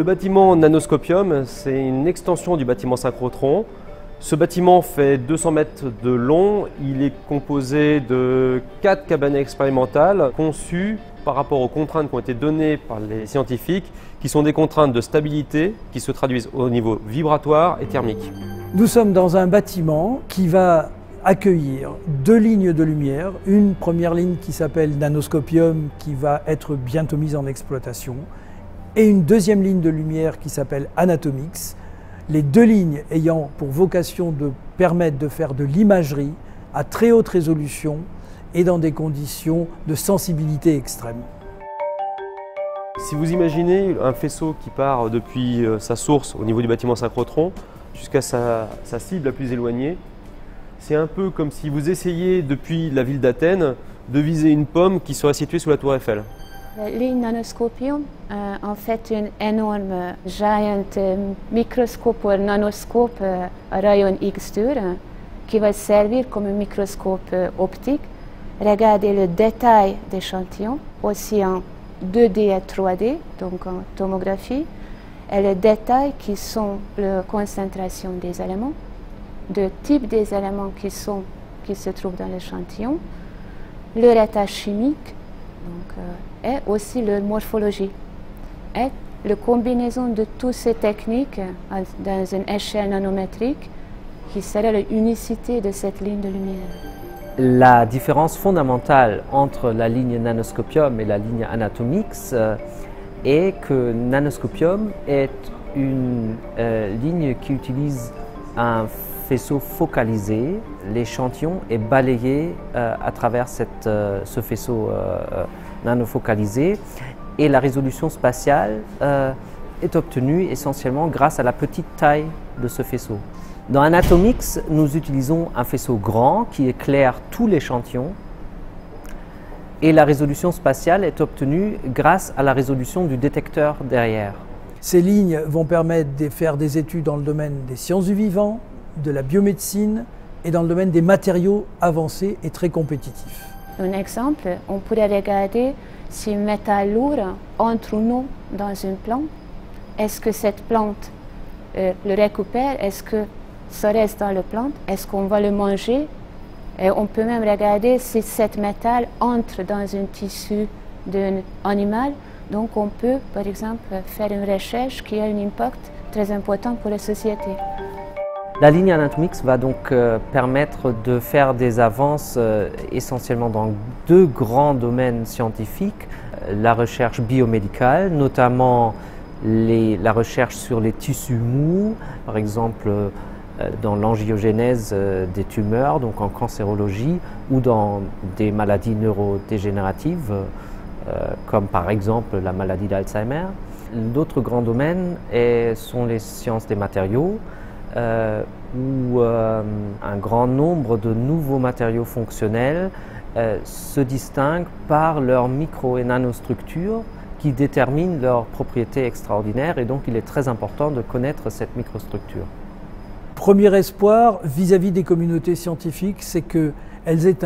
Le bâtiment Nanoscopium, c'est une extension du bâtiment synchrotron. Ce bâtiment fait 200 mètres de long. Il est composé de 4 cabanes expérimentales conçues par rapport aux contraintes qui ont été données par les scientifiques, qui sont des contraintes de stabilité qui se traduisent au niveau vibratoire et thermique. Nous sommes dans un bâtiment qui va accueillir 2 lignes de lumière. Une première ligne qui s'appelle Nanoscopium, qui va être bientôt mise en exploitation, et une deuxième ligne de lumière qui s'appelle Anatomix. Les 2 lignes ayant pour vocation de permettre de faire de l'imagerie à très haute résolution et dans des conditions de sensibilité extrême. Si vous imaginez un faisceau qui part depuis sa source au niveau du bâtiment synchrotron jusqu'à sa cible la plus éloignée, c'est un peu comme si vous essayiez depuis la ville d'Athènes de viser une pomme qui serait située sous la tour Eiffel. La ligne Nanoscopium, en fait, une énorme, giant microscope ou nanoscope à rayon X qui va servir comme un microscope optique. Regardez le détail d'échantillons, aussi en 2D et 3D, donc en tomographie, et les détails qui sont la concentration des éléments, le type des éléments qui se trouvent dans l'échantillon, leur état chimique, donc, et aussi leur morphologie. Et la combinaison de toutes ces techniques dans une échelle nanométrique qui serait l'unicité de cette ligne de lumière. La différence fondamentale entre la ligne Nanoscopium et la ligne Anatomix est que Nanoscopium est une ligne qui utilise un faisceau focalisé. L'échantillon est balayé à travers ce faisceau nanofocalisé et la résolution spatiale est obtenue essentiellement grâce à la petite taille de ce faisceau. Dans Anatomix, nous utilisons un faisceau grand qui éclaire tout l'échantillon et la résolution spatiale est obtenue grâce à la résolution du détecteur derrière. Ces lignes vont permettre de faire des études dans le domaine des sciences du vivant, de la biomédecine et dans le domaine des matériaux avancés et très compétitifs. Un exemple, on pourrait regarder si un métal lourd entre ou non dans une plante. Est-ce que cette plante le récupère? Est-ce que ça reste dans la plante? Est-ce qu'on va le manger? Et on peut même regarder si cet métal entre dans un tissu d'un animal. Donc on peut, par exemple, faire une recherche qui a un impact très important pour la société. La ligne Anatomix va donc permettre de faire des avances essentiellement dans 2 grands domaines scientifiques. La recherche biomédicale, notamment la recherche sur les tissus mous, par exemple dans l'angiogénèse des tumeurs, donc en cancérologie, ou dans des maladies neurodégénératives, comme par exemple la maladie d'Alzheimer. L'autre grand domaine sont les sciences des matériaux, où un grand nombre de nouveaux matériaux fonctionnels se distinguent par leur micro- et nanostructure qui déterminent leurs propriétés extraordinaires et donc il est très important de connaître cette microstructure. Premier espoir vis-à-vis des communautés scientifiques, c'est qu'elles aient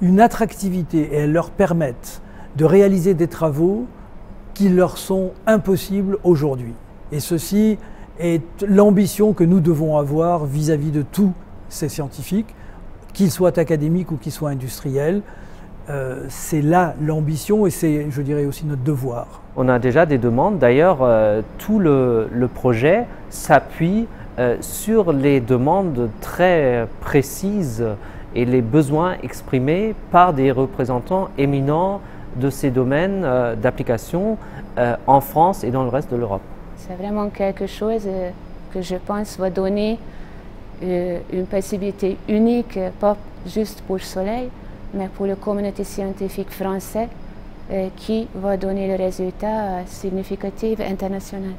une attractivité et elles leur permettent de réaliser des travaux qui leur sont impossibles aujourd'hui. Et ceci est l'ambition que nous devons avoir vis-à-vis de tous ces scientifiques, qu'ils soient académiques ou qu'ils soient industriels. C'est là l'ambition et c'est, je dirais, aussi notre devoir. On a déjà des demandes. D'ailleurs, tout le projet s'appuie sur les demandes très précises et les besoins exprimés par des représentants éminents de ces domaines d'application en France et dans le reste de l'Europe. C'est vraiment quelque chose que je pense va donner une possibilité unique, pas juste pour le Soleil, mais pour la communauté scientifique française qui va donner le résultat significatif international.